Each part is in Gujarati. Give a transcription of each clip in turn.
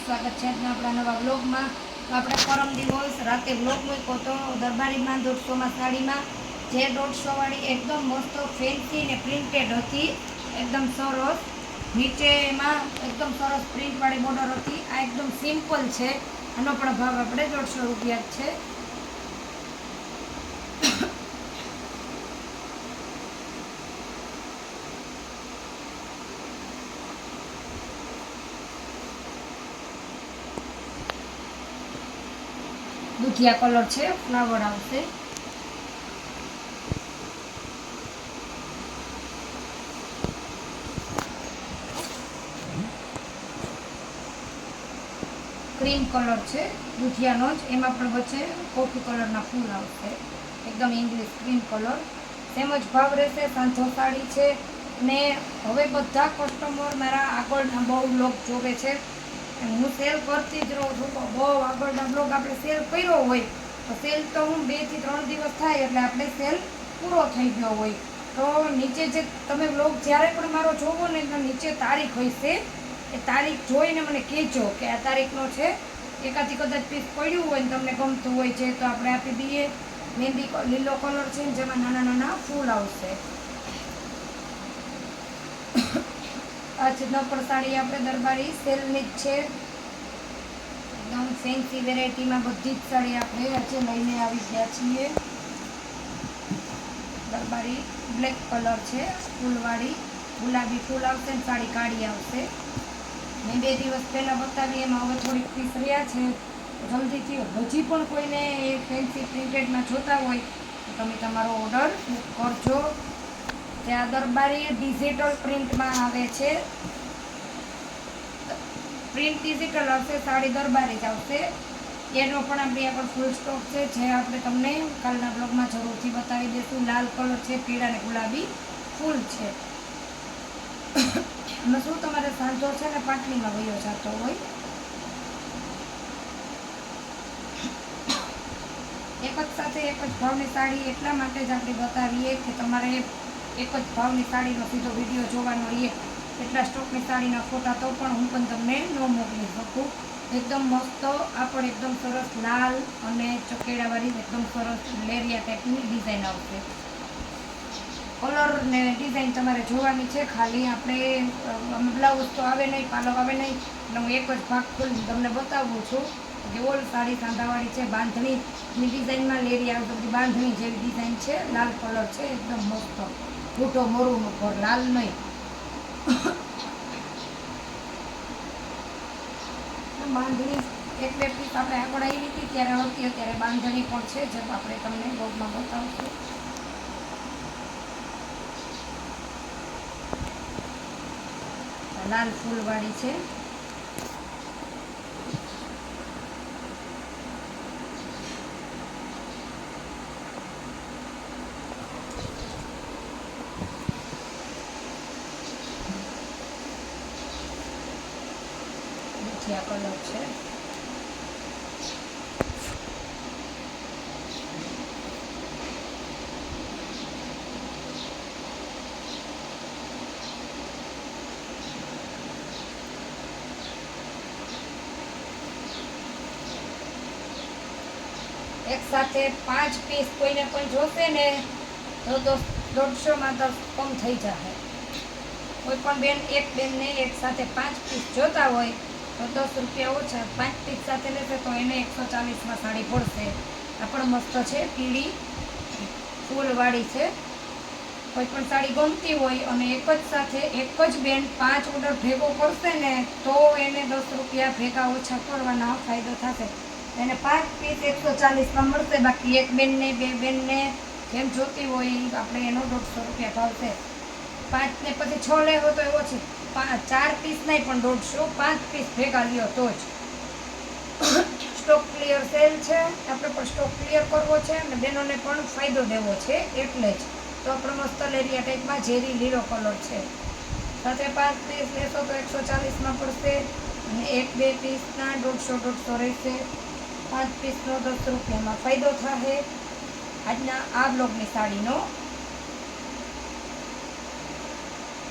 સ્વાગત છે આજના આપણા નવા વ્લોગમાં। તો આપણે પરમ દિવસ રાતે વ્લોગ મૂક્યો તો દરબારીમાં 150માં સાડીમાં જે 150 વાળી એકદમ મસ્ત ફેન્સી ને પ્રિન્ટેડ હતી, એકદમ સરસ। નીચે એમાં એકદમ સરસ પ્રિન્ટવાળી બોર્ડર હતી। આ એકદમ સિમ્પલ છે, આનો પણ ભાવ આપણે 150 રૂપિયા છે। દુધિયા કલર છે, ફ્લાવર આવશે। ક્રીમ કલર છે દુધિયાનો જ, એમાં પણ વચ્ચે કોફી કલરના ફૂલ આવશે, એકદમ ઇંગ્લિશ ક્રીમ કલર। સેમ જ ભાવ રહેશે। સાંધો સાડી છે ને હવે બધા કસ્ટમર મારા આગળના બહુ બ્લોગ જોવે છે, હું સેલ કરતી જ રહું છું। તો બહુ આગળના બ્લોગ આપણે સેલ કર્યો હોય તો સેલ તો હું 2 થી 3 દિવસ થાય એટલે આપણે સેલ પૂરો થઈ ગયો હોય। તો નીચે જે તમે બ્લોગ જ્યારે પણ મારો જોવો ને તો નીચે તારીખ હોય છે, એ તારીખ જોઈને મને કહેજો કે આ તારીખનો છે। એકાથી કદાચ પીસ પડ્યું હોય ને તમને ગમતું હોય છે તો આપણે આપી દઈએ। મહેંદી લીલો કલર છે, જેમાં નાના નાના ફૂલ આવશે। આ છે નપર સાડી આપણે દરબારી સેલની જ છે, એકદમ ફેન્સી વેરાયટીમાં બધી જ સાડી આપણે આજે લઈને આવી ગયા છીએ। દરબારી બ્લેક કલર છે, ફૂલવાળી ગુલાબી ફૂલ આવશે ને સાડી કાળી આવશે। મેં 2 દિવસ પહેલાં બતાવી એમાં હવે થોડીક પીસ રહ્યા છે, જલ્દીથી હજી પણ કોઈને એ ફેન્સી પ્રિન્ટેડમાં જોતા હોય તો તમે તમારો ઓર્ડર બુક કરજો। ત્યાં દરબારી ડિજિટલ પ્રિન્ટમાં આવે છે, પ્રિન્ટ ડિજિટલ આવશે, સાડી દરબારી જ આવશે। એનો પણ આપણી આગળ ફૂલ સ્ટોક છે, જે આપણે તમને કાલના બ્લોગમાં જરૂરથી બતાવી દઈશું। લાલ કલર છે, પીળા ને ગુલાબી ફૂલ છે। એમાં શું તમારે સાંધો છે ને પાટલીમાં વયો જતો હોય। એક જ સાથે એક જ ભાવની સાડી એટલા માટે જ આપણે બતાવીએ કે તમારે એક જ ભાવની સાડીનો સીધો વિડીયો જોવાનો રહીએ। એટલા સ્ટોકની સાડીના ફોટા તો પણ હું પણ તમને ન મોકલી શકું। એકદમ મસ્ત આ પણ એકદમ સરસ લાલ અને ચકેડાવાળી એકદમ સરસ લેરિયા ટાઈપની ડિઝાઇન આવશે। કલર ને ડિઝાઇન તમારે જોવાની છે, ખાલી આપણે બ્લાઉઝ તો આવે નહીં, પાલવ આવે નહીં, એટલે હું એક જ ભાગ ખોલીને તમને બતાવું છું કે ઓલ સાડી સાંધાવાળી છે, બાંધણીની ડિઝાઇનમાં લેરિયા આવશે, બધી બાંધણી જેવી ડિઝાઇન છે। લાલ કલર છે, એકદમ મસ્ત ફૂટો મોરુંનો પર લાલ નહીં। બાંધણી 1-2 પીસ આપણે આગળ આવી હતી ત્યારે હતી, અત્યારે બાંધણી પણ છે, જે આપણે તમને બ્લોગમાં બતાવશું। લાલ ફૂલવાળી છે, દુધિયા કલર છે, એક સાથે 5 પીસ કોઈને પણ જોશે ને તો 150માં 10 કમ થઈ જશે। કોઈ પણ બેન એક બેનને એક સાથે 5 પીસ જોતા હોય તો 10 રૂપિયા ઓછા, 5 પીસ સાથે લેશે તો એને 140માં સાડી પડશે। આ પણ મસ્ત છે, પીળી ફૂલવાળી છે। કોઈ પણ સાડી ગમતી હોય અને એક જ સાથે એક જ બેન 5 ઓર્ડર ભેગો કરશે ને તો એને 10 રૂપિયા ભેગા ઓછા કરવાના ફાયદો થશે। એને 5 પીસ 140માં મળશે, બાકી એક બેનને 2 બેનને જેમ જોતી હોય આપણે એનો 150 રૂપિયા ભાવ છે। 5 ને પછી 6 લેવો તો એવો છે, 4 પીસ નહીં પણ 150, 5 પીસ ભેગા લ્યો તો જ। સ્ટોક ક્લિયર સેલ છે, આપણે પણ સ્ટોક ક્લિયર કરવો છે અને બહેનોને પણ ફાયદો દેવો છે, એટલે જ તો આપણે મસ્ત લેરિયા ટાઈપમાં ઝેરી લીલો કલર છે, સાથે 5 પીસ લેશો તો 140માં પડશે અને 1-2 પીસના 150 રહેશે। 5 પીસનો 10 રૂપિયામાં ફાયદો થશે આજના આ બ્લોગની સાડીનો।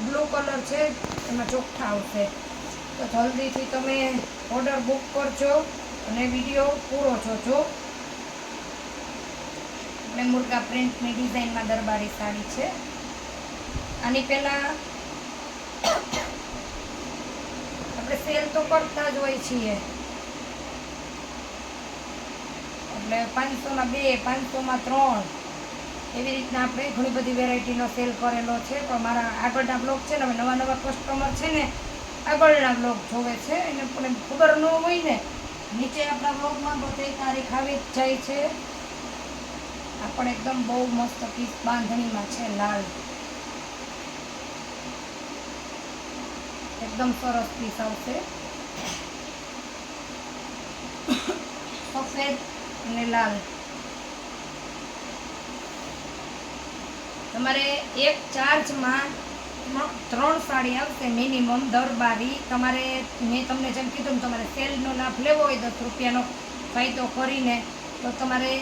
બ્લુ કલર છે, એમાં ચોખ્ઠા આવશે, તો જલ્દીથી તમે ઓર્ડર બુક કરજો અને વિડીયો પૂરો જોજો. આપણે મુર્ગા પ્રિન્ટની ડિઝાઇનમાં દરબારી સાડી છે. આની પહેલાં આપણે સેલ તો કરતા જ હોય છીએ, એટલે 500માં 2, 500માં 3 એવી રીતના આપણે ઘણી બધી વેરાયટીનો સેલ કરેલો છે. પણ મારા આગળના બ્લોગ છે ને, હવે નવા નવા કસ્ટમર છે ને આગળના બ્લોગ જોવે છે, એને પણ ખબર ન હોય ને, નીચે આપણા બ્લોગમાં બધી તારીખ આવી જ જાય છે. આ પણ એકદમ બહુ મસ્ત પીસ બાંધણીમાં છે, લાલ, એકદમ સરસ પીસ આવશે. સફેદ અને લાલ. તમારે એક ચાર્જમાં 3 સાડી આવશે મિનિમમ દરબારી. તમારે મેં તમને જેમ કીધું ને, તમારે સેલનો લાભ લેવો હોય 10 રૂપિયાનો ફાયદો કરીને, તો તમારે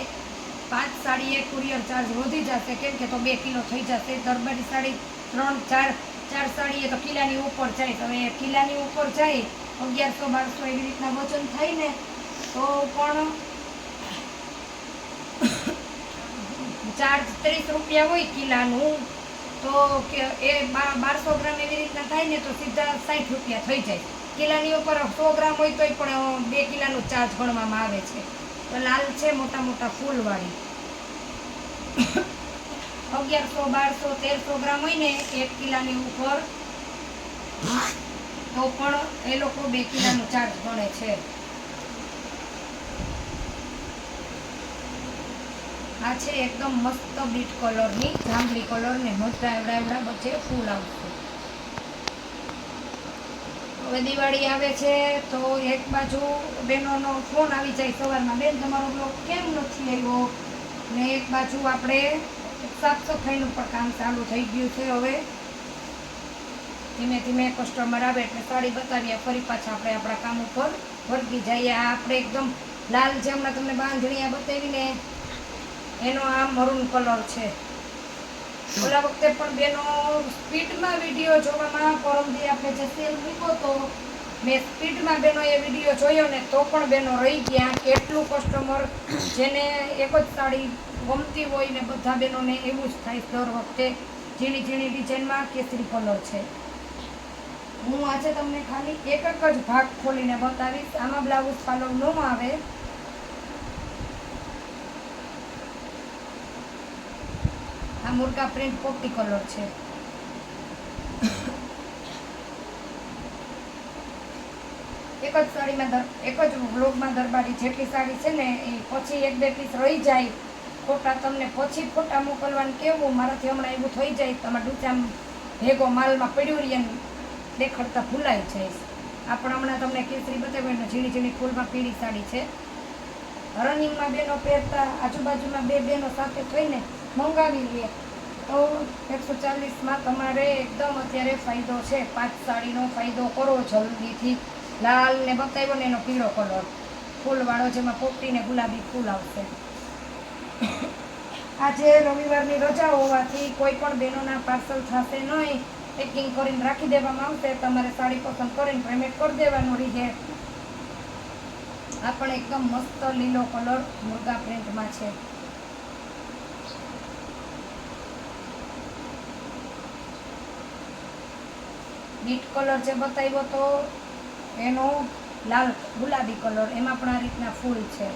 5 સાડીએ કુરિયર ચાર્જ વધી જશે, કેમ કે તો 2 કિલો થઈ જશે. દરબારી સાડી 3-4 સાડીએ તો કિલાની ઉપર જાય. હવે કિલાની ઉપર જાય 1100-1200 એવી રીતના વજન થાય ને, તો પણ ચાર્જ 30 રૂપિયા હોય કિલાનું, તો એ 1200 ગ્રામ એવી રીતના થાય ને, તો સીધા 60 રૂપિયા થઈ જાય. કિલાની ઉપર 100 ગ્રામ હોય તોય પણ 2 કિલાનું ચાર્જ ગણવામાં આવે છે. તો લાલ છે મોટા મોટા ફૂલવાળી, 1100-1200-1300 ગ્રામ હોય ને 1 કિલાની ઉપર, તો પણ એ લોકો 2 કિલાનો ચાર્જ ગણે છે. આ છે એકદમ મસ્ત બીટ કલરની, જાંબલી કલર ને મોટા એવડા વચ્ચે ફૂલ આવશે. હવે દિવાળી આવે છે તો એક બાજુ બહેનોનો ફોન આવી જાય સવારમાં, બેન તમારો બ્લોગ કેમ નથી આવ્યો, ને એક બાજુ આપણે સાફ સફાઈનું પણ કામ ચાલુ થઈ ગયું છે. હવે ધીમે ધીમે કસ્ટમર આવે એટલે સાડી બતાવીએ, ફરી પાછા આપણે આપણા કામ ઉપર વળગી જઈએ. આ આપણે એકદમ લાલ જે હમણાં તમને બાંધણીયા બતાવીને એનો આ મરૂન કલર છે. ઓલા વખતે પણ બેનો સ્પીડમાં વિડીયો જોવામાં, પરમદી આપણે જે સેલ મૂક્યો તો મેં સ્પીડમાં બેનો એ વિડીયો જોયો ને, તો પણ બેનો રહી ગયા. કેટલું કસ્ટમર જેને એક જ સાડી ગમતી હોય ને, બધા બહેનોને એવું જ થાય દર વખતે. ઝીણી ઝીણી ડિઝાઇનમાં કેસરી કલર છે. હું આજે તમને ખાલી એક જ ભાગ ખોલીને બતાવીશ. આમાં બ્લાઉઝ પાલવ ન આવે. આ મુર્ગા પ્રિન્ટ પોપટી કલર છે. એક જ સાડીમાં એક જ બ્લોગમાં દરબારી જેટલી સાડી છે ને, એ પછી 1-2 પીસ રહી જાય ખોટા, તમને પછી ફોટા મોકલવાનું કેવું, મારાથી હમણાં એવું થઈ જાય, તમારા ડૂચામ ભેગો માલમાં પડ્યું રહીએ ને દેખાડતા ભૂલાઈ જઈશ. આ પણ હમણાં તમને કેસરી બતાવ્યું ને, ઝીણી ઝીણી ફૂલમાં પીળી સાડી છે. રનિંગમાં બેનો પહેરતા, આજુબાજુમાં 2 બહેનો સાથે થઈને મંગાવી લે તો 140માં તમારે એકદમ અત્યારે ફાયદો છે. 5 સાડીનો ફાયદો કરો જલ્દીથી. લાલ ને બતાવ્યો ને એનો પીળો કલર ફૂલવાળો, જેમાં પોપટી ને ગુલાબી ફૂલ આવશે. આજે રવિવારની રજા હોવાથી કોઈ પણ બહેનોના પાર્સલ થશે નહીં, પેકિંગ કરીને રાખી દેવામાં આવશે. તમારે સાડી પસંદ કરીને પેમેન્ટ કરી દેવાનું રહે. આ પણ એકદમ મસ્ત લીલો કલર મુર્ગા પ્રિન્ટમાં છે. બીટ કલર જે બતાવ્યો તો એનો લાલ ગુલાબી કલર, એમાં પણ આ રીતના ફૂલ છે.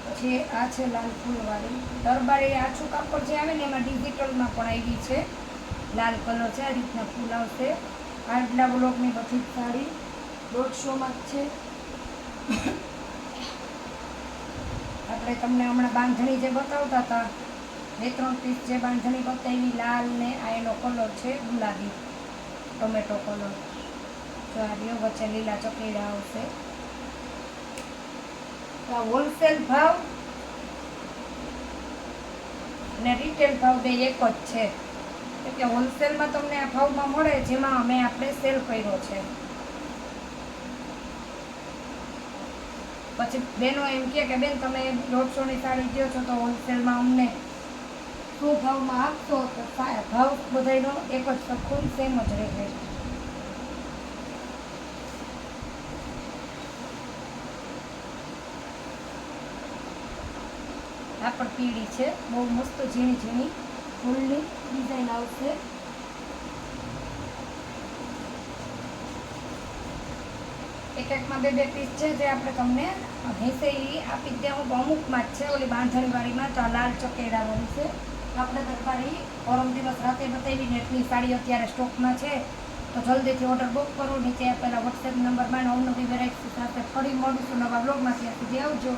પછી આ છે લાલ ફૂલવાળી દરબારી. આછું કાપડ જે આવે ને એમાં ડિજિટલમાં પણ આવી છે. લાલ કલર છે, આ રીતના ફૂલ આવશે. આટલા બ્લોકની બધી સાડી 150માં જ છે. આપણે તમને હમણાં બાંધણી જે બતાવતા હતા, 2-3 પીસ જે બાંધણી બતાવી લાલ ને, આ એનો કલર છે ગુલાબી ટોમેટો કલર. જો આ રહ્યો વચ્ચે લીલા ચકેડા આવશે. હોલસેલ ભાવ અને રિટેલ ભાવ બે એક જ છે. એટલે હોલસેલમાં તમને આ ભાવમાં મળે, જેમાં આપણે સેલ કર્યો છે. પછી બેનો એમ કે બેન તમે 150ની સાડી કહો છો તો હોલસેલમાં અમને શું ભાવમાં આપશો તો ભાવ બધાયનો એક જ સરખો સેમ જ રહે. આ પણ પીળી છે, બહુ મસ્ત ઝીણી ઝીણી ફૂલની ડિઝાઇન આવશે. એક એકમાં બે બે પીસ છે જે આપણે તમને હેસે એ આપી જ દેવું. અમુકમાં જ છે, ઓલી બાંધણીવાળીમાં તો આ લાલ ચકેડાવાળી છે. આપણે દરબારી પરમ દિવસ રાતે બતાવીને એટલી સાડી અત્યારે સ્ટોકમાં છે, તો જલ્દીથી ઓર્ડર બુક કરો. નીચે આપેલા વોટ્સએપ નંબરમાં નવી વેરાયટી સાથે ફરી મળીશું નવા બ્લોગમાં. ત્યાં સુધી આવજો.